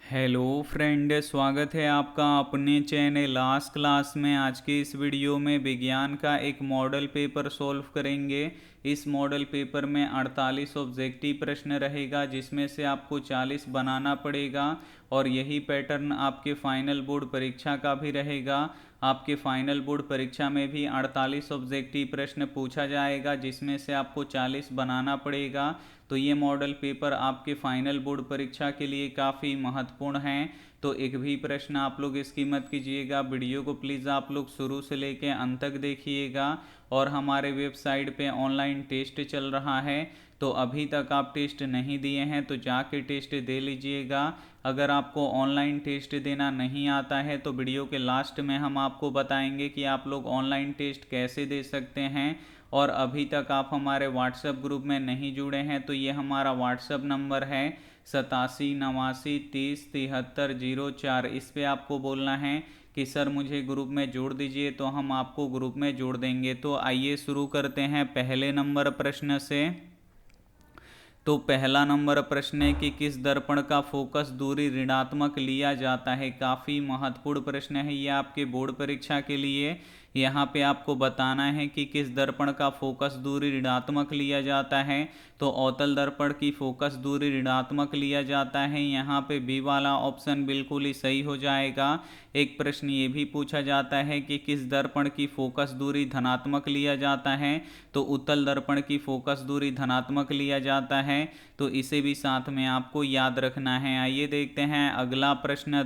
Hello friend, स्वागत है आपका अपने चैनल लास्ट क्लास में। आज के इस वीडियो में विज्ञान का एक मॉडल पेपर सॉल्व करेंगे। इस मॉडल पेपर में 48 ऑब्जेक्टिव प्रश्न रहेगा, जिसमें से आपको 40 बनाना पड़ेगा और यही पैटर्न आपके फाइनल बोर्ड परीक्षा का भी रहेगा। आपके फाइनल बोर्ड परीक्षा में भी 48 ऑब्जेक्टिव प्रश्न पूछा जाएगा, जिसमें से आपको 40 बनाना पड़ेगा। तो ये मॉडल पेपर आपके फाइनल बोर्ड परीक्षा के लिए काफ़ी महत्वपूर्ण है। तो एक भी प्रश्न आप लोग इसकी मत कीजिएगा। वीडियो को प्लीज़ आप लोग शुरू से लेकर अंत तक देखिएगा। और हमारे वेबसाइट पे ऑनलाइन टेस्ट चल रहा है, तो अभी तक आप टेस्ट नहीं दिए हैं तो जाके टेस्ट दे लीजिएगा। अगर आपको ऑनलाइन टेस्ट देना नहीं आता है तो वीडियो के लास्ट में हम आपको बताएंगे कि आप लोग ऑनलाइन टेस्ट कैसे दे सकते हैं। और अभी तक आप हमारे व्हाट्सएप ग्रुप में नहीं जुड़े हैं तो ये हमारा व्हाट्सएप नंबर है 87 89 30 73 04। इस पर आपको बोलना है कि सर मुझे ग्रुप में जोड़ दीजिए, तो हम आपको ग्रुप में जोड़ देंगे। तो आइए शुरू करते हैं पहले नंबर प्रश्न से। तो पहला नंबर प्रश्न है कि किस दर्पण का फोकस दूरी ऋणात्मक लिया जाता है। काफ़ी महत्वपूर्ण प्रश्न है ये आपके बोर्ड परीक्षा के लिए। यहाँ पे आपको बताना है कि किस दर्पण का फोकस दूरी ऋणात्मक लिया जाता है। तो अवतल दर्पण की फोकस दूरी ऋणात्मक लिया जाता है। यहाँ पे बी वाला ऑप्शन बिल्कुल ही सही हो जाएगा। एक प्रश्न ये भी पूछा जाता है कि किस दर्पण की फोकस दूरी धनात्मक लिया जाता है। तो उत्तल दर्पण की फोकस दूरी धनात्मक लिया जाता है। तो इसे भी साथ में आपको याद रखना है। आइए देखते हैं अगला प्रश्न।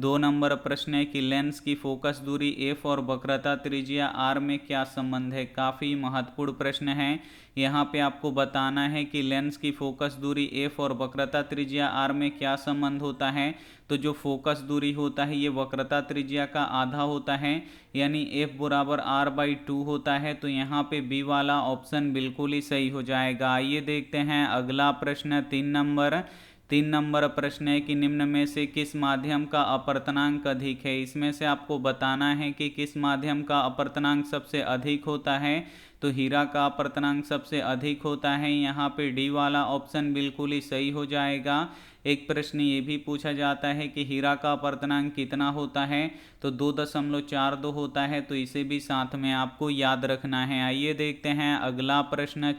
दो नंबर प्रश्न है कि लेंस की फोकस दूरी एफ और वक्रता त्रिज्या आर में क्या संबंध है। काफ़ी महत्वपूर्ण प्रश्न है। यहाँ पे आपको बताना है कि लेंस की फोकस दूरी एफ और वक्रता त्रिज्या आर में क्या संबंध होता है। तो जो फोकस दूरी होता है ये वक्रता त्रिज्या का आधा होता है, यानी एफ बराबर r/2 होता है। तो यहाँ पे बी वाला ऑप्शन बिल्कुल ही सही हो जाएगा। आइए देखते हैं अगला प्रश्न। तीन नंबर प्रश्न है कि निम्न में से किस माध्यम का अपवर्तनांक अधिक है। इसमें से आपको बताना है कि किस माध्यम का अपवर्तनांक सबसे अधिक होता है। तो हीरा का अपवर्तनांक सबसे अधिक होता है। यहाँ पे डी वाला ऑप्शन बिल्कुल ही सही हो जाएगा। एक प्रश्न ये भी पूछा जाता है कि हीरा का अपवर्तनांक कितना होता है। तो 2.42 होता है। तो इसे भी साथ में आपको याद रखना है। आइए देखते हैं अगला प्रश्न।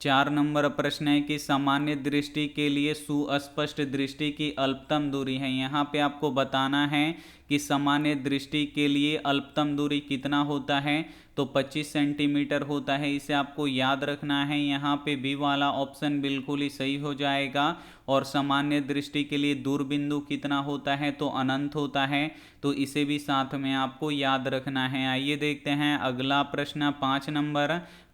चार नंबर प्रश्न है कि सामान्य दृष्टि के लिए सुस्पष्ट दृष्टि की अल्पतम दूरी है। यहाँ पे आपको बताना है कि सामान्य दृष्टि के लिए अल्पतम दूरी कितना होता है। तो 25 सेंटीमीटर होता है। इसे आपको याद रखना है। यहाँ पे बी वाला ऑप्शन बिल्कुल ही सही हो जाएगा। और सामान्य दृष्टि के लिए दूरबिंदु कितना होता है। तो अनंत होता है। तो इसे भी साथ में आपको याद रखना है। आइए देखते हैं अगला प्रश्न।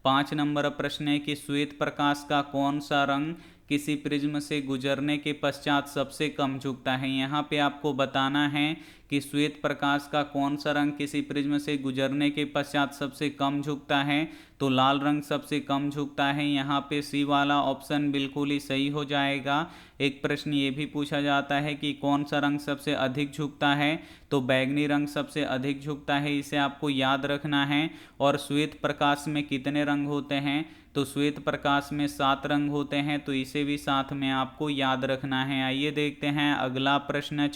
पाँच नंबर प्रश्न है कि श्वेत प्रकाश का कौन सा रंग किसी प्रिज्म से गुजरने के पश्चात सबसे कम झुकता है। यहाँ पे आपको बताना है कि श्वेत प्रकाश का कौन सा रंग किसी प्रिज्म से गुजरने के पश्चात सबसे कम झुकता है। तो लाल रंग सबसे कम झुकता है। यहाँ पे सी वाला ऑप्शन बिल्कुल ही सही हो जाएगा। एक प्रश्न ये भी पूछा जाता है कि कौन सा रंग सबसे अधिक झुकता है। तो बैंगनी रंग सबसे अधिक झुकता है। इसे आपको याद रखना है। और श्वेत प्रकाश में कितने रंग होते हैं। तो श्वेत प्रकाश में 7 रंग होते हैं। तो इसे भी साथ में आपको याद रखना है। आइए देखते हैं अगला प्रश्न।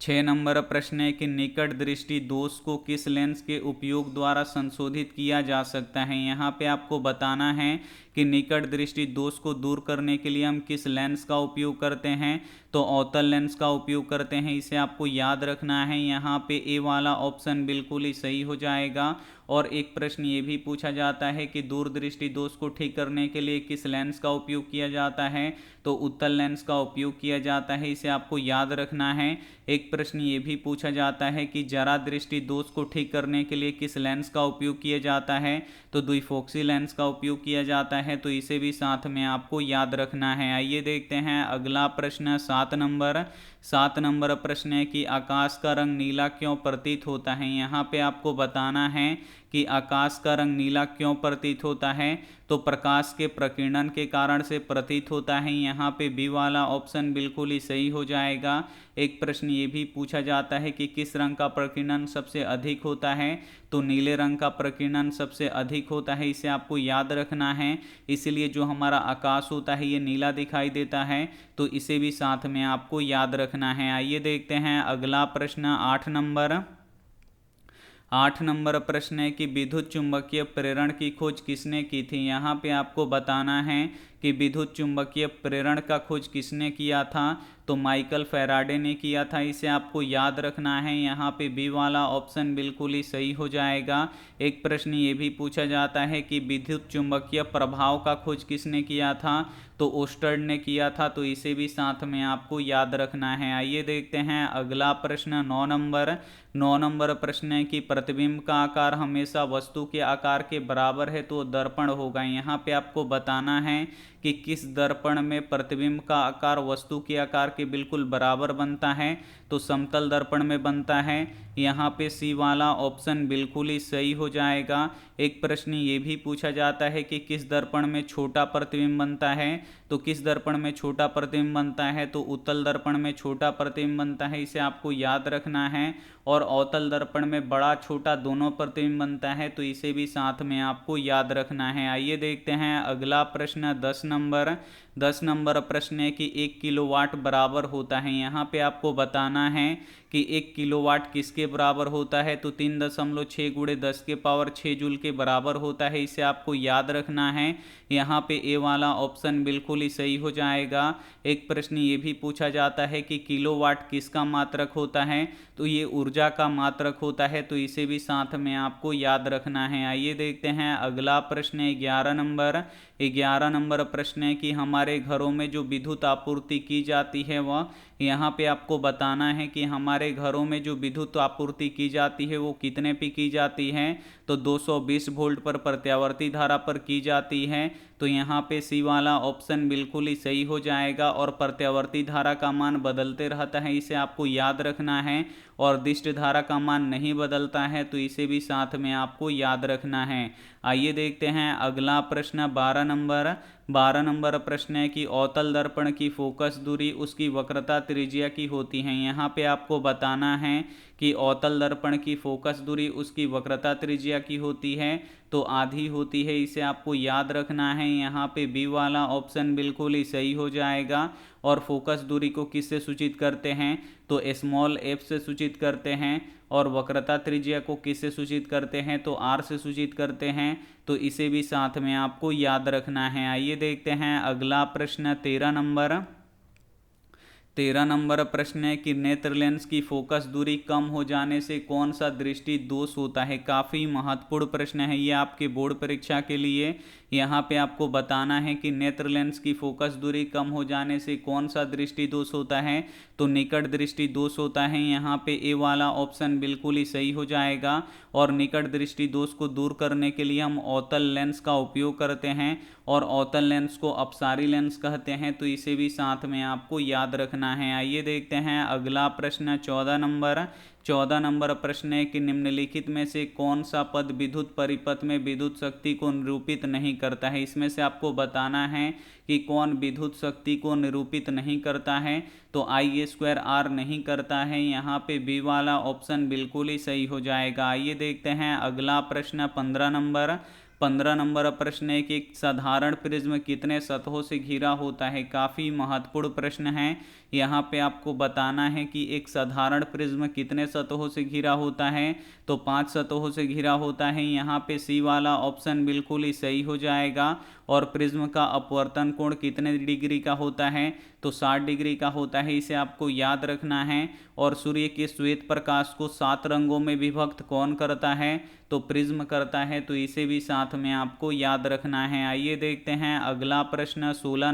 6 नंबर प्रश्न है कि निकट दृष्टि दोष को किस लेंस के उपयोग द्वारा संशोधित किया जा सकता है। यहाँ पे आपको बताना है कि निकट दृष्टि दोष को दूर करने के लिए हम किस लेंस का उपयोग करते हैं। तो अवतल लेंस का उपयोग करते हैं। इसे आपको याद रखना है। यहाँ पे ए वाला ऑप्शन बिल्कुल ही सही हो जाएगा। और एक प्रश्न ये भी पूछा जाता है कि दूरदृष्टि दोष को ठीक करने के लिए किस लेंस का उपयोग किया जाता है। तो उत्तल लेंस का उपयोग किया जाता है। इसे आपको याद रखना है। एक प्रश्न ये भी पूछा जाता है कि जरा दृष्टि दोष को ठीक करने के लिए किस लेंस का उपयोग किया जाता है। तो द्विफोक्सी लेंस का उपयोग किया जाता है। तो इसे भी साथ में आपको याद रखना है। आइए देखते हैं अगला प्रश्न। 7 नंबर प्रश्न है कि आकाश का रंग नीला क्यों प्रतीत होता है। यहाँ पे आपको बताना है कि आकाश का रंग नीला क्यों प्रतीत होता है, तो प्रकाश के प्रकीर्णन के कारण से प्रतीत होता है। यहाँ पे बी वाला ऑप्शन बिल्कुल ही सही हो जाएगा। एक प्रश्न ये भी पूछा जाता है कि किस रंग का प्रकीर्णन सबसे अधिक होता है, तो नीले रंग का प्रकीर्णन सबसे अधिक होता है, इसे आपको याद रखना है। इसलिए जो हमारा आकाश होता है ये नीला दिखाई देता है, तो इसे भी साथ में आपको याद रखना है। आइए देखते हैं अगला प्रश्न 8 नंबर प्रश्न है कि विद्युत चुंबकीय प्रेरण की खोज किसने की थी। यहाँ पे आपको बताना है कि विद्युत चुंबकीय प्रेरण का खोज किसने किया था, तो माइकल फैराडे ने किया था, इसे आपको याद रखना है। यहाँ पे बी वाला ऑप्शन बिल्कुल ही सही हो जाएगा। एक प्रश्न ये भी पूछा जाता है कि विद्युत चुंबकीय प्रभाव का खोज किसने किया था, तो ओस्टर्ड ने किया था, तो इसे भी साथ में आपको याद रखना है। आइए देखते हैं अगला प्रश्न 9 नंबर प्रश्न है कि प्रतिबिंब का आकार हमेशा वस्तु के आकार के बराबर है तो दर्पण होगा। यहाँ पे आपको बताना है कि किस दर्पण में प्रतिबिंब का आकार वस्तु के आकार के बिल्कुल बराबर बनता है, तो समतल दर्पण में बनता है। यहाँ पे सी वाला ऑप्शन बिल्कुल ही सही हो जाएगा। एक प्रश्न ये भी पूछा जाता है कि किस दर्पण में छोटा प्रतिबिंब बनता है, तो किस दर्पण में छोटा प्रतिबिंब बनता है, तो उत्तल दर्पण में छोटा प्रतिबिंब बनता है, इसे आपको याद रखना है। और अवतल दर्पण में बड़ा छोटा दोनों प्रतिबिंब बनता है, तो इसे भी साथ में आपको याद रखना है। आइए देखते हैं अगला प्रश्न 10 नंबर प्रश्न है कि 1 किलोवाट बराबर होता है। यहाँ पे आपको बताना है कि 1 किलोवाट किसके बराबर होता है, तो 3.6 गुणे 10 के पावर 6 जूल के बराबर होता है, इसे आपको याद रखना है। यहाँ पे ए वाला ऑप्शन बिल्कुल ही सही हो जाएगा। एक प्रश्न ये भी पूछा जाता है कि किलोवाट किसका मात्रक होता है, तो ये ऊर्जा का मात्रक होता है, तो इसे भी साथ में आपको याद रखना है। आइए देखते हैं अगला प्रश्न 11 नंबर प्रश्न है कि हमारे घरों में जो विद्युत आपूर्ति की जाती है वह, यहाँ पे आपको बताना है कि हमारे घरों में जो विद्युत आपूर्ति की जाती है वो कितने पे की जाती है, तो 220 वोल्ट पर प्रत्यावर्ती धारा पर की जाती है, तो यहाँ पे सी वाला ऑप्शन बिल्कुल ही सही हो जाएगा। और प्रत्यावर्ती धारा का मान बदलते रहता है, इसे आपको याद रखना है। और दिष्ट धारा का मान नहीं बदलता है, तो इसे भी साथ में आपको याद रखना है। आइए देखते हैं अगला प्रश्न 12 नंबर प्रश्न है कि अवतल दर्पण की फोकस दूरी उसकी वक्रता त्रिज्या की होती है। यहाँ पे आपको बताना है कि अवतल दर्पण की फोकस दूरी उसकी वक्रता त्रिज्या की होती है, तो आधी होती है, इसे आपको याद रखना है। यहाँ पे बी वाला ऑप्शन बिल्कुल ही सही हो जाएगा। और फोकस दूरी को किससे सूचित करते हैं, तो स्मॉल एफ से सूचित करते हैं। और वक्रता त्रिज्या को किससे सूचित करते हैं, तो आर से सूचित करते हैं, तो इसे भी साथ में आपको याद रखना है। आइए देखते हैं अगला प्रश्न 13 नंबर प्रश्न है कि नेत्र लेंस की फोकस दूरी कम हो जाने से कौन सा दृष्टि दोष होता है। काफ़ी महत्वपूर्ण प्रश्न है ये आपके बोर्ड परीक्षा के लिए। यहाँ पे आपको बताना है कि नेत्र लेंस की फोकस दूरी कम हो जाने से कौन सा दृष्टि दोष होता है, तो निकट दृष्टि दोष होता है। यहाँ पे ए वाला ऑप्शन बिल्कुल ही सही हो जाएगा। और निकट दृष्टि दोष को दूर करने के लिए हम अवतल लेंस का उपयोग करते हैं, और अवतल लेंस को अपसारी लेंस कहते हैं, तो इसे भी साथ में आपको याद रखना है। आइए देखते हैं अगला प्रश्न 14 नंबर प्रश्न है कि निम्नलिखित में से कौन सा पद विद्युत परिपथ में विद्युत शक्ति को निरूपित नहीं करता है। इसमें से आपको बताना है कि कौन विद्युत शक्ति को निरूपित नहीं करता है, तो I² R नहीं करता है। यहाँ पे बी वाला ऑप्शन बिल्कुल ही सही हो जाएगा। आइए देखते हैं अगला प्रश्न 15 नंबर प्रश्न है कि एक साधारण प्रिज्म कितने सतहों से घिरा होता है। काफ़ी महत्वपूर्ण प्रश्न है। यहाँ पे आपको बताना है कि एक साधारण प्रिज्म कितने सतहों से घिरा होता है, तो 5 सतहों से घिरा होता है। यहाँ पे सी वाला ऑप्शन बिल्कुल ही सही हो जाएगा। और प्रिज्म का अपवर्तन कोण कितने डिग्री का होता है, तो 60 डिग्री का होता है, इसे आपको याद रखना है। और सूर्य के श्वेत प्रकाश को 7 रंगों में विभक्त कौन करता है, तो प्रिज्म करता है, तो इसे भी साथ में आपको याद रखना है। आइए देखते हैं अगला प्रश्न 16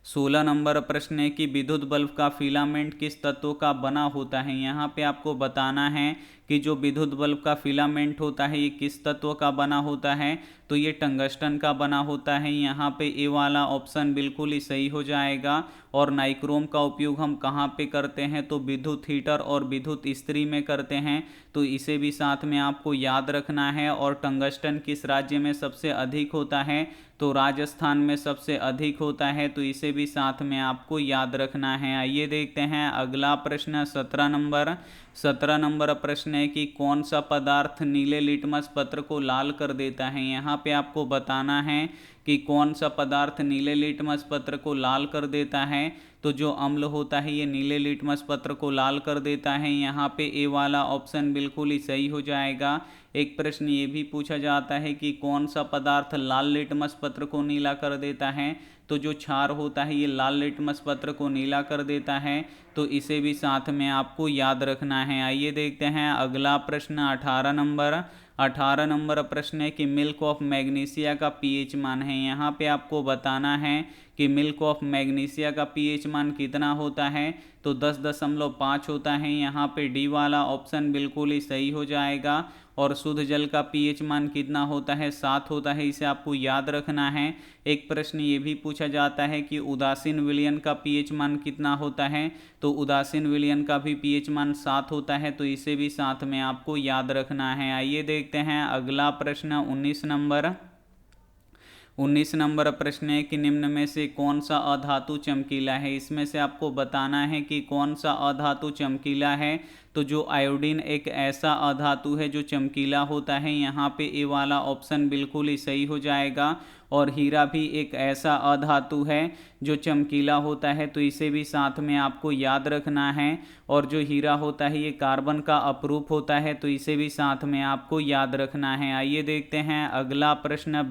16 नंबर प्रश्न है कि विद्युत बल्ब का फिलामेंट किस तत्व का बना होता है। यहाँ पे आपको बताना है कि जो विद्युत बल्ब का फिलामेंट होता है ये किस तत्व का बना होता है, तो ये टंगस्टन का बना होता है। यहाँ पे ए वाला ऑप्शन बिल्कुल ही सही हो जाएगा। और नाइक्रोम का उपयोग हम कहाँ पे करते हैं, तो विद्युत हीटर और विद्युत इस्त्री में करते हैं, तो इसे भी साथ में आपको याद रखना है। और टंगस्टन किस राज्य में सबसे अधिक होता है, तो राजस्थान में सबसे अधिक होता है, तो इसे भी साथ में आपको याद रखना है। आइए देखते हैं अगला प्रश्न 17 नंबर प्रश्न है कि कौन सा पदार्थ नीले लिटमस पत्र को लाल कर देता है। यहाँ पे आपको बताना है कि कौन सा पदार्थ नीले लिटमस पत्र को लाल कर देता है, तो जो अम्ल होता है ये नीले लिटमस पत्र को लाल कर देता है। यहाँ पे ए वाला ऑप्शन बिल्कुल ही सही हो जाएगा। एक प्रश्न ये भी पूछा जाता है कि कौन सा पदार्थ लाल लिटमस पत्र को नीला कर देता है, तो जो क्षार होता है ये लाल लिटमस पत्र को नीला कर देता है, तो इसे भी साथ में आपको याद रखना है। आइए देखते हैं अगला प्रश्न 18 नंबर प्रश्न है कि मिल्क ऑफ मैग्नीशिया का पीएच मान है। यहाँ पे आपको बताना है कि मिल्क ऑफ मैग्नीशिया का पीएच मान कितना होता है, तो 10.5 होता है। यहाँ पे डी वाला ऑप्शन बिल्कुल ही सही हो जाएगा। और शुद्ध जल का पीएच मान कितना होता है, 7 होता है, इसे आपको याद रखना है। एक प्रश्न ये भी पूछा जाता है कि उदासीन विलयन का पीएच मान कितना होता है, तो उदासीन विलयन का भी पीएच मान 7 होता है, तो इसे भी साथ में आपको याद रखना है। आइए देखते हैं अगला प्रश्न 19 नंबर प्रश्न है कि निम्न में से कौन सा अधातु चमकीला है। इसमें से आपको बताना है कि कौन सा अधातु चमकीला है, तो जो आयोडीन एक ऐसा अधातु है जो चमकीला होता है। यहाँ पे ए वाला ऑप्शन बिल्कुल ही सही हो जाएगा। और हीरा भी एक ऐसा अधातु है जो चमकीला होता है, तो इसे भी साथ में आपको याद रखना है। और जो हीरा होता है ये कार्बन का अपरूप होता है, तो इसे भी साथ में आपको याद रखना है। आइए देखते हैं अगला प्रश्न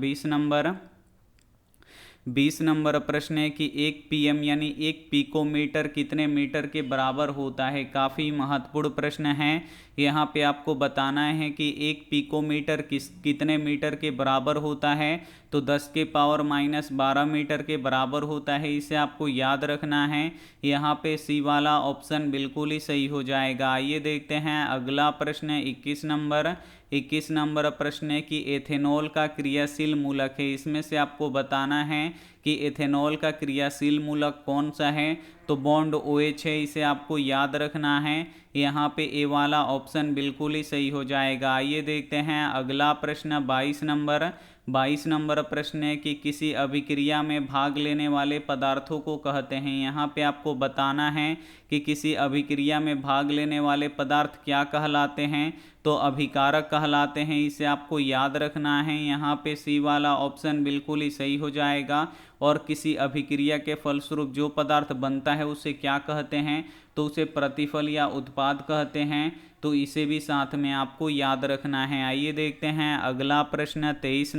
20 नंबर प्रश्न है कि 1 पीएम यानी 1 पिकोमीटर कितने मीटर के बराबर होता है। काफ़ी महत्वपूर्ण प्रश्न है। यहाँ पे आपको बताना है कि 1 पिकोमीटर कितने मीटर के बराबर होता है, तो 10⁻⁻12 मीटर के बराबर होता है, इसे आपको याद रखना है। यहाँ पे सी वाला ऑप्शन बिल्कुल ही सही हो जाएगा। आइए देखते हैं अगला प्रश्न 21 नंबर प्रश्न है कि एथेनॉल का क्रियाशील मूलक है। इसमें से आपको बताना है कि एथेनॉल का क्रियाशील मूलक कौन सा है, तो बॉन्ड OH है, इसे आपको याद रखना है। यहाँ पे ए वाला ऑप्शन बिल्कुल ही सही हो जाएगा। आइए देखते हैं अगला प्रश्न 22 नंबर प्रश्न है कि किसी अभिक्रिया में भाग लेने वाले पदार्थों को कहते हैं। यहाँ पे आपको बताना है कि किसी अभिक्रिया में भाग लेने वाले पदार्थ क्या कहलाते हैं, तो अभिकारक कहलाते हैं, इसे आपको याद रखना है। यहाँ पे सी वाला ऑप्शन बिल्कुल ही सही हो जाएगा। और किसी अभिक्रिया के फलस्वरूप जो पदार्थ बनता है उसे क्या कहते हैं, तो उसे प्रतिफल या उत्पाद कहते हैं, तो इसे भी साथ में आपको याद रखना है। आइए देखते हैं अगला प्रश्न 23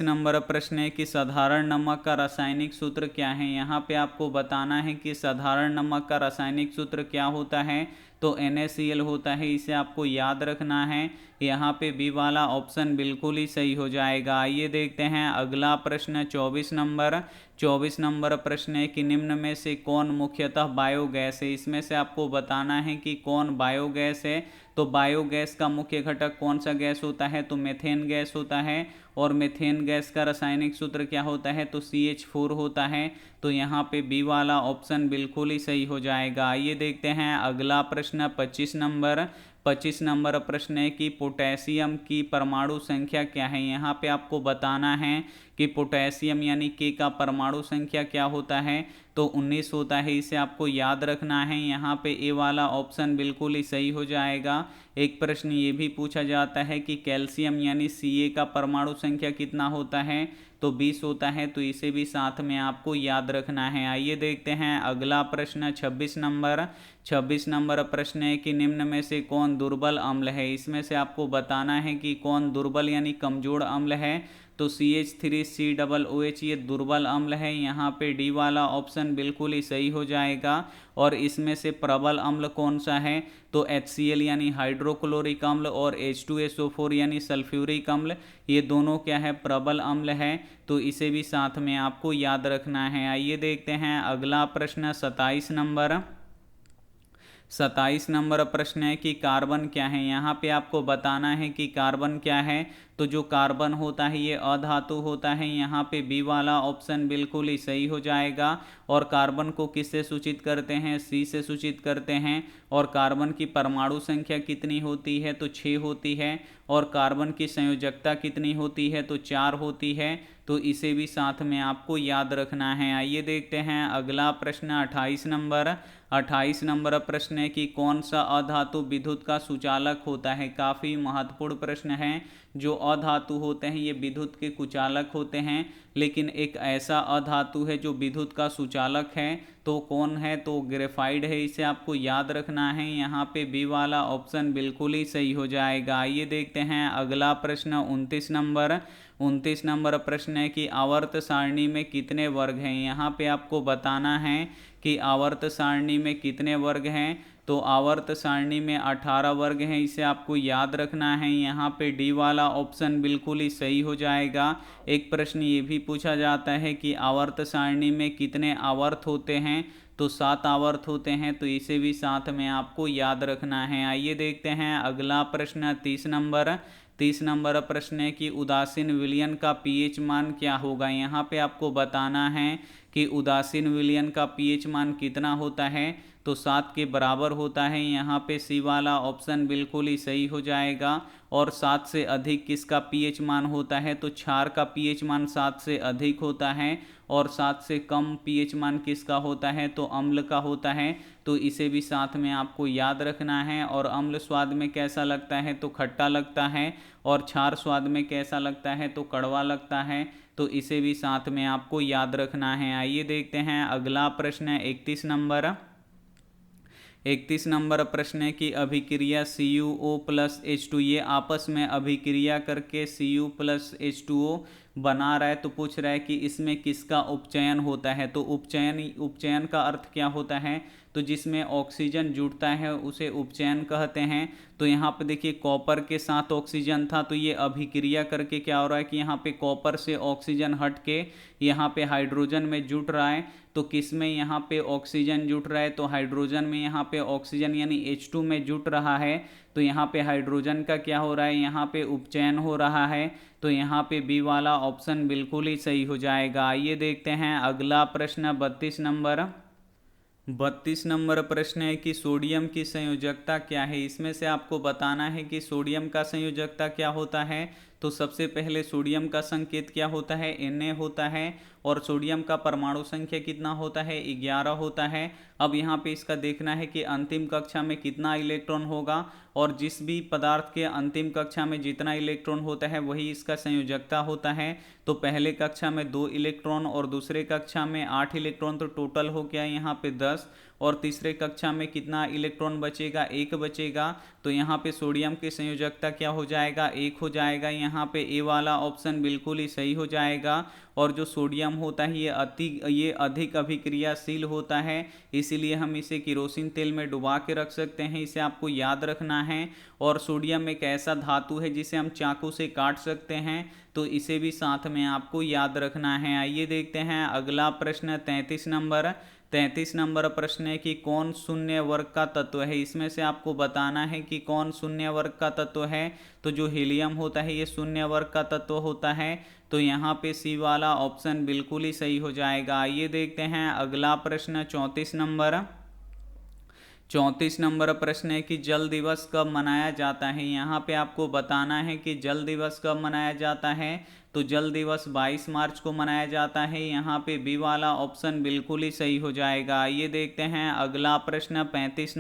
नंबर प्रश्न है कि साधारण नमक का रासायनिक सूत्र क्या है। यहाँ पे आपको बताना है कि साधारण नमक का रासायनिक सूत्र क्या होता है, तो NaCl होता है, इसे आपको याद रखना है। यहाँ पे बी वाला ऑप्शन बिल्कुल ही सही हो जाएगा। आइए देखते हैं अगला प्रश्न 24 नंबर प्रश्न है कि निम्न में से कौन मुख्यतः बायोगैस है। इसमें से आपको बताना है कि कौन बायोगैस है, तो बायोगैस का मुख्य घटक कौन सा गैस होता है, तो मेथेन गैस होता है। और मेथेन गैस का रासायनिक सूत्र क्या होता है, तो CH4 होता है, तो यहाँ पे बी वाला ऑप्शन बिल्कुल ही सही हो जाएगा। आइए देखते हैं अगला प्रश्न 25 नंबर प्रश्न है कि पोटेशियम की परमाणु संख्या क्या है। यहाँ पे आपको बताना है कि पोटेशियम यानी के का परमाणु संख्या क्या होता है, तो 19 होता है, इसे आपको याद रखना है। यहाँ पे ए वाला ऑप्शन बिल्कुल ही सही हो जाएगा। एक प्रश्न ये भी पूछा जाता है कि कैल्शियम यानी Ca का परमाणु संख्या कितना होता है, तो 20 होता है, तो इसे भी साथ में आपको याद रखना है। आइए देखते हैं अगला प्रश्न 26 नंबर प्रश्न है कि निम्न में से कौन दुर्बल अम्ल है। इसमें से आपको बताना है कि कौन दुर्बल यानी कमजोर अम्ल है, तो CH3COOH ये दुर्बल अम्ल है, यहाँ पे डी वाला ऑप्शन बिल्कुल ही सही हो जाएगा। और इसमें से प्रबल अम्ल कौन सा है, तो HCl यानी हाइड्रोक्लोरिक अम्ल और H2SO4 यानी सल्फ्यूरिक अम्ल, ये दोनों क्या है, प्रबल अम्ल है। तो इसे भी साथ में आपको याद रखना है। आइए देखते हैं अगला प्रश्न 27 नंबर प्रश्न है कि कार्बन क्या है। यहाँ पे आपको बताना है कि कार्बन क्या है। तो जो कार्बन होता है ये अधातु होता है, यहाँ पे बी वाला ऑप्शन बिल्कुल ही सही हो जाएगा। और कार्बन को किससे सूचित करते हैं, सी से सूचित करते हैं। और कार्बन की परमाणु संख्या कितनी होती है, तो 6 होती है। और कार्बन की संयोजकता कितनी होती है, तो 4 होती है। तो इसे भी साथ में आपको याद रखना है। आइए देखते हैं अगला प्रश्न 28 नंबर प्रश्न है कि कौन सा अधातु विद्युत का सुचालक होता है। काफ़ी महत्वपूर्ण प्रश्न है। जो अधातु होते हैं ये विद्युत के कुचालक होते हैं, लेकिन एक ऐसा अधातु है जो विद्युत का सुचालक है, तो कौन है, तो ग्रेफाइड है। इसे आपको याद रखना है। यहाँ पे बी वाला ऑप्शन बिल्कुल ही सही हो जाएगा। आइए देखते हैं अगला प्रश्न 29 नंबर प्रश्न है कि आवर्त सारणी में कितने वर्ग हैं। यहाँ पे आपको बताना है कि आवर्त सारणी में कितने वर्ग हैं। तो आवर्त सारणी में 18 वर्ग हैं, इसे आपको याद रखना है। यहाँ पे डी वाला ऑप्शन बिल्कुल ही सही हो जाएगा। एक प्रश्न ये भी पूछा जाता है कि आवर्त सारणी में कितने आवर्त होते हैं, तो 7 आवर्त होते हैं। तो इसे भी साथ में आपको याद रखना है। आइए देखते हैं अगला प्रश्न 30 नंबर प्रश्न है कि उदासीन विलयन का पीएच मान क्या होगा। यहाँ पे आपको बताना है कि उदासीन विलयन का पीएच मान कितना होता है, तो 7 के बराबर होता है। यहाँ पे सी वाला ऑप्शन बिल्कुल ही सही हो जाएगा। और 7 से अधिक किसका पीएच मान होता है, तो क्षार का पीएच मान 7 से अधिक होता है। और 7 से कम पीएच मान किसका होता है, तो अम्ल का होता है। तो इसे भी साथ में आपको याद रखना है। और अम्ल स्वाद में कैसा लगता है, तो खट्टा लगता है। और क्षार स्वाद में कैसा लगता है, तो कड़वा लगता है। तो इसे भी साथ में आपको याद रखना है। आइए देखते हैं अगला प्रश्न है 31 नंबर प्रश्न है कि अभिक्रिया CuO+H2 ये आपस में अभिक्रिया करके Cu+H2O बना रहा है। तो पूछ रहा है कि इसमें किसका उपचयन होता है। तो उपचयन का अर्थ क्या होता है, तो जिसमें ऑक्सीजन जुड़ता है उसे उपचयन कहते हैं। तो यहाँ पे देखिए कॉपर के साथ ऑक्सीजन था, तो ये अभिक्रिया करके क्या हो रहा है कि यहाँ पे कॉपर से ऑक्सीजन हट के यहाँ पे हाइड्रोजन में जुट रहा है। तो किस में यहाँ पे ऑक्सीजन जुट रहा है, तो हाइड्रोजन में यहाँ पे ऑक्सीजन यानी H2 में जुट रहा है। तो यहाँ पे हाइड्रोजन का क्या हो रहा है, यहाँ पे उपचयन हो रहा है। तो यहाँ पे बी वाला ऑप्शन बिल्कुल ही सही हो जाएगा। आइए देखते हैं अगला प्रश्न 32 नंबर प्रश्न है कि सोडियम की संयोजकता क्या है। इसमें से आपको बताना है कि सोडियम का संयोजकता क्या होता है। तो सबसे पहले सोडियम का संकेत क्या होता है, Na होता है। और सोडियम का परमाणु संख्या कितना होता है, 11 होता है। अब यहाँ पे इसका देखना है कि अंतिम कक्षा में कितना इलेक्ट्रॉन होगा। और जिस भी पदार्थ के अंतिम कक्षा में जितना इलेक्ट्रॉन होता है वही इसका संयोजकता होता है। तो पहले कक्षा में 2 इलेक्ट्रॉन और दूसरे कक्षा में 8 इलेक्ट्रॉन, तो टोटल हो गया यहाँ पे 10। और तीसरे कक्षा में कितना इलेक्ट्रॉन बचेगा, 1 बचेगा। तो यहाँ पे सोडियम की संयोजकता क्या हो जाएगा, 1 हो जाएगा। यहाँ पे ए वाला ऑप्शन बिल्कुल ही सही हो जाएगा। और जो सोडियम होता है ये अधिक अभिक्रियाशील होता है, इसीलिए हम इसे केरोसिन तेल में डुबा के रख सकते हैं। इसे आपको याद रखना है। और सोडियम एक ऐसा धातु है जिसे हम चाकू से काट सकते हैं। तो इसे भी साथ में आपको याद रखना है। आइए देखते हैं अगला प्रश्न 33 नंबर प्रश्न है कि कौन शून्य वर्ग का तत्व है। इसमें से आपको बताना है कि कौन शून्य वर्ग का तत्व है। तो जो हीलियम होता है ये शून्य वर्ग का तत्व होता है। तो यहाँ पे सी वाला ऑप्शन बिल्कुल ही सही हो जाएगा। आइए देखते हैं अगला प्रश्न 34 नंबर प्रश्न है कि जल दिवस कब मनाया जाता है। यहाँ पे आपको बताना है कि जल दिवस कब मनाया जाता है। तो जल दिवस 22 मार्च को मनाया जाता है। यहाँ पे बी वाला ऑप्शन बिल्कुल ही सही हो जाएगा। आइए देखते हैं अगला प्रश्न 35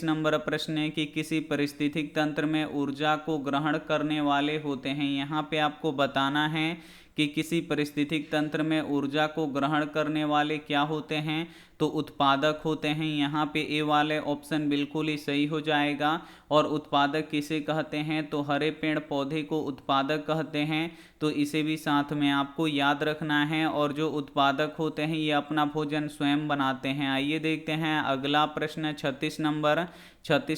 नंबर प्रश्न है कि किसी परिस्थितिक तंत्र में ऊर्जा को ग्रहण करने वाले होते हैं। यहाँ पे आपको बताना है कि किसी परिस्थितिक तंत्र में ऊर्जा को ग्रहण करने वाले क्या होते हैं, तो उत्पादक होते हैं। यहाँ पे ए वाले ऑप्शन बिल्कुल ही सही हो जाएगा। और उत्पादक किसे कहते हैं, तो हरे पेड़ पौधे को उत्पादक कहते हैं, तो इसे भी साथ में आपको याद रखना है। और जो उत्पादक होते हैं ये अपना भोजन स्वयं बनाते हैं। आइए देखते हैं अगला प्रश्न 36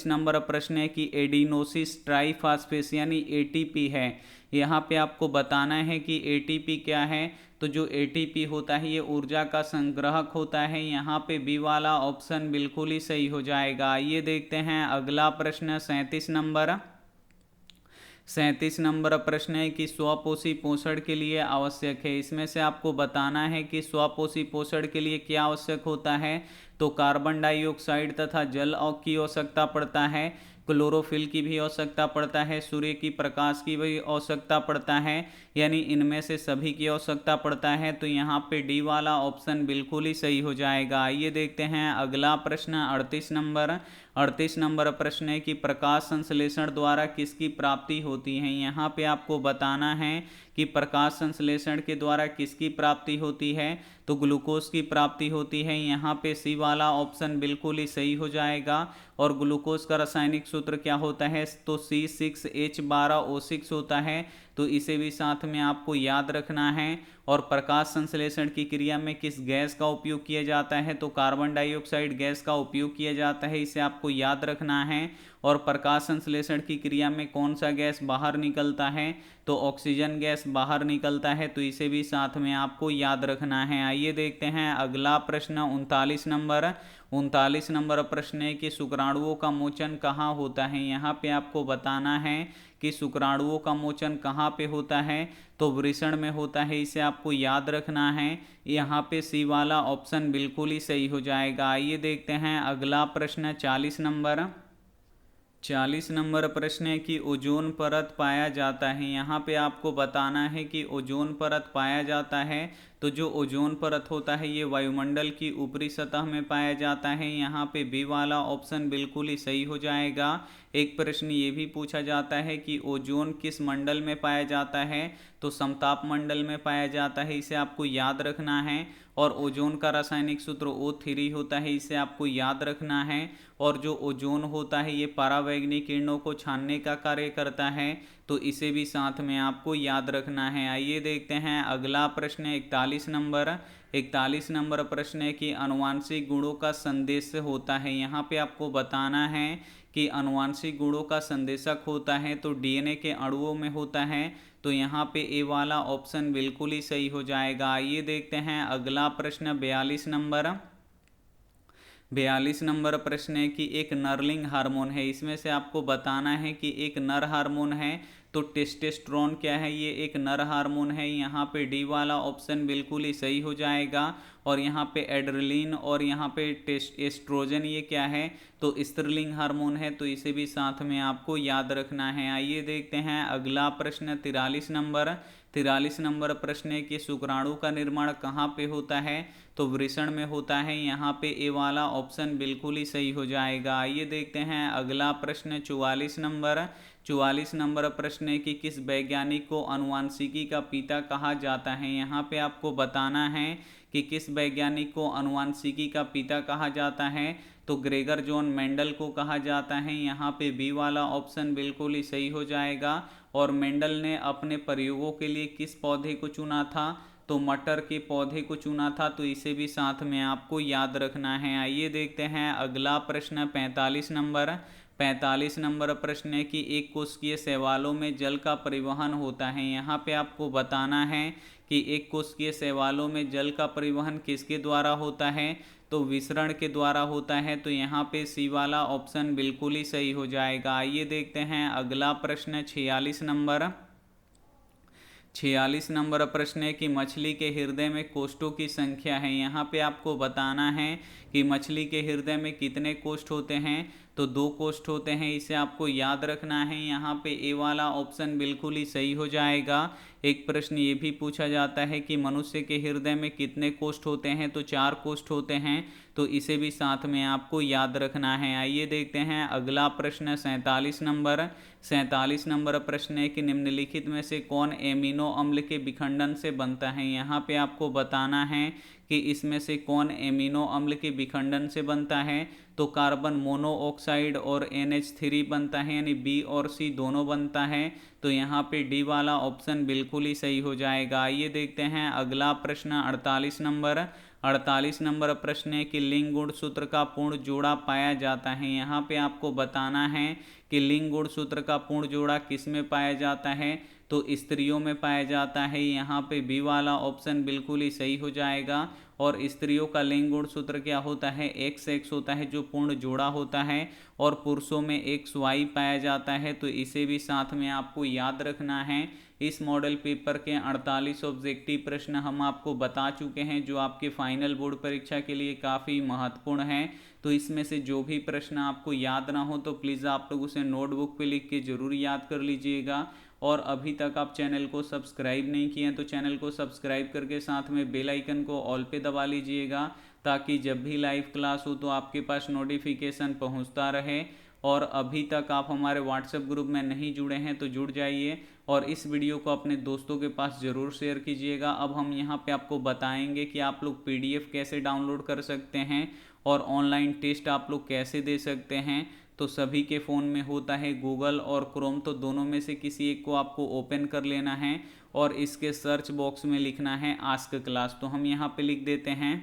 नंबर प्रश्न है कि एडिनोसिस ट्राइफॉस्फेट यानी एटीपी है। यहाँ पे आपको बताना है कि एटीपी क्या है। तो जो एटीपी होता है ये ऊर्जा का संग्राहक होता है। यहाँ पे बी वाला ऑप्शन बिल्कुल ही सही हो जाएगा। आइए देखते हैं अगला प्रश्न 37 नंबर प्रश्न है कि स्वपोषी पोषण के लिए आवश्यक है। इसमें से आपको बताना है कि स्वपोषी पोषण के लिए क्या आवश्यक होता है। तो कार्बन डाइऑक्साइड तथा जल की आवश्यकता पड़ता है, क्लोरोफिल की भी आवश्यकता पड़ता है, सूर्य की प्रकाश की भी आवश्यकता पड़ता है, यानी इनमें से सभी की आवश्यकता पड़ता है। तो यहाँ पे डी वाला ऑप्शन बिल्कुल ही सही हो जाएगा। आइए देखते हैं अगला प्रश्न 38 नंबर प्रश्न है कि प्रकाश संश्लेषण द्वारा किसकी प्राप्ति होती है। यहाँ पे आपको बताना है कि प्रकाश संश्लेषण के द्वारा किसकी प्राप्ति होती है। तो ग्लूकोज की प्राप्ति होती है। यहाँ पे सी वाला ऑप्शन बिल्कुल ही सही हो जाएगा। और ग्लूकोज का रासायनिक सूत्र क्या होता है, तो C6H12O6 होता है, तो इसे भी साथ में आपको याद रखना है। और प्रकाश संश्लेषण की क्रिया में किस गैस का उपयोग किया जाता है, तो कार्बन डाइऑक्साइड गैस का उपयोग किया जाता है, इसे आपको याद रखना है। और प्रकाश संश्लेषण की क्रिया में कौन सा गैस बाहर निकलता है, तो ऑक्सीजन गैस बाहर निकलता है, तो इसे भी साथ में आपको याद रखना है। आइए देखते हैं अगला प्रश्न 39 नंबर प्रश्न है कि शुक्राणुओं का मोचन कहाँ होता है। यहाँ पे आपको बताना है कि शुक्राणुओं का मोचन कहाँ पे होता है, तो वृषण में होता है, इसे आपको याद रखना है। यहाँ पे सी वाला ऑप्शन बिल्कुल ही सही हो जाएगा। आइए देखते हैं अगला प्रश्न 40 नंबर प्रश्न है कि ओजोन परत पाया जाता है। यहाँ पे आपको बताना है कि ओजोन परत पाया जाता है। तो जो ओजोन परत होता है ये वायुमंडल की ऊपरी सतह में पाया जाता है। यहाँ पे बी वाला ऑप्शन बिल्कुल ही सही हो जाएगा। एक प्रश्न ये भी पूछा जाता है कि ओजोन किस मंडल में पाया जाता है, तो समताप मंडल में पाया जाता है, इसे आपको याद रखना है। और ओजोन का रासायनिक सूत्र O3 होता है, इसे आपको याद रखना है। और जो ओजोन होता है ये परावैंगनिक किरणों को छानने का कार्य करता है, तो इसे भी साथ में आपको याद रखना है। आइए देखते हैं अगला प्रश्न 41 नंबर प्रश्न है कि आनुवांशिक गुणों का संदेश होता है। यहाँ पे आपको बताना है कि आनुवांशिक गुणों का संदेशक होता है, तो डीएनए के अणुओं में होता है। तो यहाँ पे ए वाला ऑप्शन बिल्कुल ही सही हो जाएगा। आइए देखते हैं अगला प्रश्न 42 नंबर प्रश्न है कि एक नरलिंग हार्मोन है। इसमें से आपको बताना है कि एक नर हार्मोन है, तो टेस्टोस्टेरोन क्या है, ये एक नर हार्मोन है। यहाँ पे डी वाला ऑप्शन बिल्कुल ही सही हो जाएगा। और यहाँ पे एड्रेनलिन और यहाँ पे एस्ट्रोजन ये क्या है, तो स्त्रीलिंग हार्मोन है, तो इसे भी साथ में आपको याद रखना है। आइए देखते हैं अगला प्रश्न 43 नंबर प्रश्न है कि शुक्राणु का निर्माण कहाँ पे होता है, तो वृषण में होता है। यहाँ पे ए वाला ऑप्शन बिल्कुल ही सही हो जाएगा। आइए देखते हैं अगला प्रश्न 44 नंबर प्रश्न है कि किस वैज्ञानिक को आनुवांशिकी का पिता कहा जाता है। यहाँ पे आपको बताना है कि किस वैज्ञानिक को आनुवांशिकी का पिता कहा जाता है, तो ग्रेगर जॉन मेंडल को कहा जाता है। यहाँ पे बी वाला ऑप्शन बिल्कुल ही सही हो जाएगा। और मेंडल ने अपने प्रयोगों के लिए किस पौधे को चुना था, तो मटर के पौधे को चुना था, तो इसे भी साथ में आपको याद रखना है। आइए देखते हैं अगला प्रश्न 45 नंबर प्रश्न है कि एक कोशिकीय शैवालों में जल का परिवहन होता है। यहाँ पे आपको बताना है कि एक कोशिकीय शैवालों में जल का परिवहन किसके द्वारा होता है, तो विसरण के द्वारा होता है। तो यहाँ पे सी वाला ऑप्शन बिल्कुल ही सही हो जाएगा। आइए देखते हैं अगला प्रश्न 46 नंबर प्रश्न है कि मछली के हृदय में कोष्ठों की संख्या है। यहाँ पे आपको बताना है कि मछली के हृदय में कितने कोष्ठ होते हैं, तो 2 कोष्ठ होते हैं, इसे आपको याद रखना है। यहाँ पे ए वाला ऑप्शन बिल्कुल ही सही हो जाएगा। एक प्रश्न ये भी पूछा जाता है कि मनुष्य के हृदय में कितने कोष्ठ होते हैं, तो 4 कोष्ठ होते हैं, तो इसे भी साथ में आपको याद रखना है। आइए देखते हैं अगला प्रश्न 47 नंबर प्रश्न है कि निम्नलिखित में से कौन एमिनो अम्ल के विखंडन से बनता है। यहाँ पे आपको बताना है कि इसमें से कौन एमिनो अम्ल के विखंडन से बनता है। तो कार्बन मोनोऑक्साइड और NH3 बनता है, यानी बी और सी दोनों बनता है। तो यहाँ पे डी वाला ऑप्शन बिल्कुल ही सही हो जाएगा। आइए देखते हैं अगला प्रश्न 48 नंबर प्रश्न है कि लिंग गुणसूत्र का पूर्ण जोड़ा पाया जाता है। यहाँ पे आपको बताना है कि लिंग गुणसूत्र का पूर्ण जोड़ा किस में पाया जाता है, तो स्त्रियों में पाया जाता है। यहाँ पे बी वाला ऑप्शन बिल्कुल ही सही हो जाएगा। और स्त्रियों का लिंग गुणसूत्र क्या होता है, XX होता है जो पूर्ण जोड़ा होता है, और पुरुषों में XY पाया जाता है। तो इसे भी साथ में आपको याद रखना है। इस मॉडल पेपर के 48 ऑब्जेक्टिव प्रश्न हम आपको बता चुके हैं जो आपके फाइनल बोर्ड परीक्षा के लिए काफ़ी महत्वपूर्ण हैं। तो इसमें से जो भी प्रश्न आपको याद ना हो तो प्लीज़ आप लोग उसे नोटबुक पे लिख के ज़रूर याद कर लीजिएगा। और अभी तक आप चैनल को सब्सक्राइब नहीं किए हैं तो चैनल को सब्सक्राइब करके साथ में बेल आइकन को ऑल पे दबा लीजिएगा, ताकि जब भी लाइव क्लास हो तो आपके पास नोटिफिकेशन पहुंचता रहे। और अभी तक आप हमारे व्हाट्सएप ग्रुप में नहीं जुड़े हैं तो जुड़ जाइए, और इस वीडियो को अपने दोस्तों के पास ज़रूर शेयर कीजिएगा। अब हम यहाँ पे आपको बताएंगे कि आप लोग PDF कैसे डाउनलोड कर सकते हैं और ऑनलाइन टेस्ट आप लोग कैसे दे सकते हैं। तो सभी के फ़ोन में होता है गूगल और क्रोम, तो दोनों में से किसी एक को आपको ओपन कर लेना है और इसके सर्च बॉक्स में लिखना है आस्क क्लास। तो हम यहाँ पे लिख देते हैं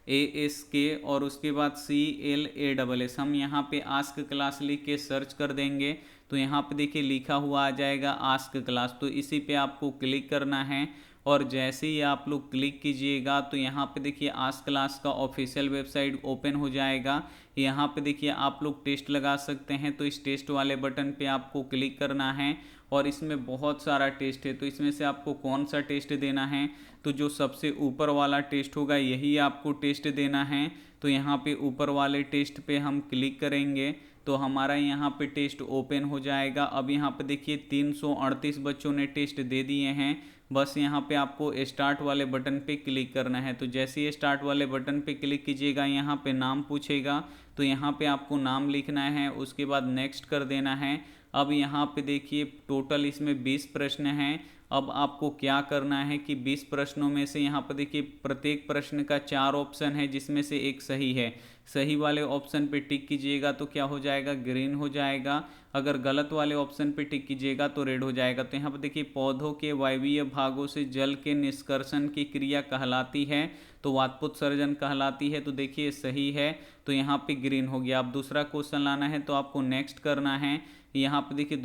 ASK और उसके बाद CLASS। हम यहाँ पे आस्क क्लास लिख के सर्च कर देंगे तो यहाँ पे देखिए लिखा हुआ आ जाएगा आस्क क्लास। तो इसी पे आपको क्लिक करना है, और जैसे ही आप लोग क्लिक कीजिएगा तो यहाँ पे देखिए आस्क क्लास का ऑफिशियल वेबसाइट ओपन हो जाएगा। यहाँ पे देखिए आप लोग टेस्ट लगा सकते हैं, तो इस टेस्ट वाले बटन पे आपको क्लिक करना है, और इसमें बहुत सारा टेस्ट है। तो इसमें से आपको कौन सा टेस्ट देना है, तो जो सबसे ऊपर वाला टेस्ट होगा यही आपको टेस्ट देना है। तो यहाँ पे ऊपर वाले टेस्ट पे हम क्लिक करेंगे तो हमारा यहाँ पे टेस्ट ओपन हो जाएगा। अब यहाँ पे देखिए 338 बच्चों ने टेस्ट दे दिए हैं। बस यहाँ पे आपको स्टार्ट वाले बटन पे क्लिक करना है। तो जैसे ही स्टार्ट वाले बटन पे क्लिक कीजिएगा यहाँ पे नाम पूछेगा, तो यहाँ पे आपको नाम लिखना है, उसके बाद नेक्स्ट कर देना है। अब यहाँ पे देखिए टोटल इसमें 20 प्रश्न हैं। अब आपको क्या करना है कि 20 प्रश्नों में से यहाँ पर देखिए प्रत्येक प्रश्न का 4 ऑप्शन है जिसमें से एक सही है। सही वाले ऑप्शन पे टिक कीजिएगा तो क्या हो जाएगा, ग्रीन हो जाएगा। अगर गलत वाले ऑप्शन पे टिक कीजिएगा तो रेड हो जाएगा। तो यहाँ पर देखिए पौधों के वायवीय भागों से जल के निष्कर्षण की क्रिया कहलाती है, तो वातपोत्सर्जन कहलाती है। तो देखिए सही है, तो यहाँ पे ग्रीन हो गया। अब दूसरा क्वेश्चन लाना है तो आपको नेक्स्ट करना है। यहाँ पे देखिए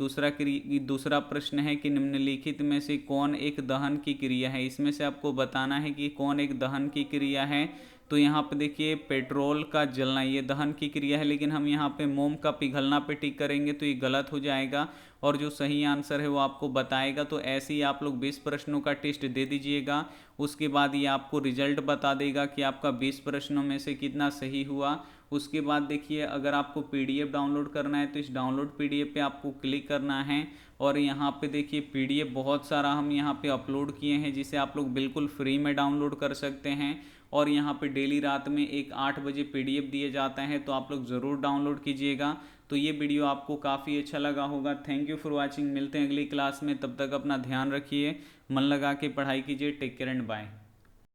दूसरा प्रश्न है कि निम्नलिखित में से कौन एक दहन की क्रिया है। इसमें से आपको बताना है कि कौन एक दहन की क्रिया है। तो यहाँ पे देखिए पेट्रोल का जलना ये दहन की क्रिया है, लेकिन हम यहाँ पे मोम का पिघलना पे टिक करेंगे तो ये गलत हो जाएगा, और जो सही आंसर है वो आपको बताएगा। तो ऐसे ही आप लोग 20 प्रश्नों का टेस्ट दे दीजिएगा, उसके बाद ये आपको रिजल्ट बता देगा कि आपका 20 प्रश्नों में से कितना सही हुआ। उसके बाद देखिए अगर आपको PDF डाउनलोड करना है तो इस डाउनलोड PDF पे आपको क्लिक करना है, और यहाँ पे देखिए PDF बहुत सारा हम यहाँ पे अपलोड किए हैं जिसे आप लोग बिल्कुल फ्री में डाउनलोड कर सकते हैं। और यहाँ पे डेली रात में 8 बजे PDF दिए जाते हैं, तो आप लोग ज़रूर डाउनलोड कीजिएगा। तो ये वीडियो आपको काफ़ी अच्छा लगा होगा। Thank you for watching. मिलते हैं अगली क्लास में, तब तक अपना ध्यान रखिए, मन लगा के पढ़ाई कीजिए। Take care and bye.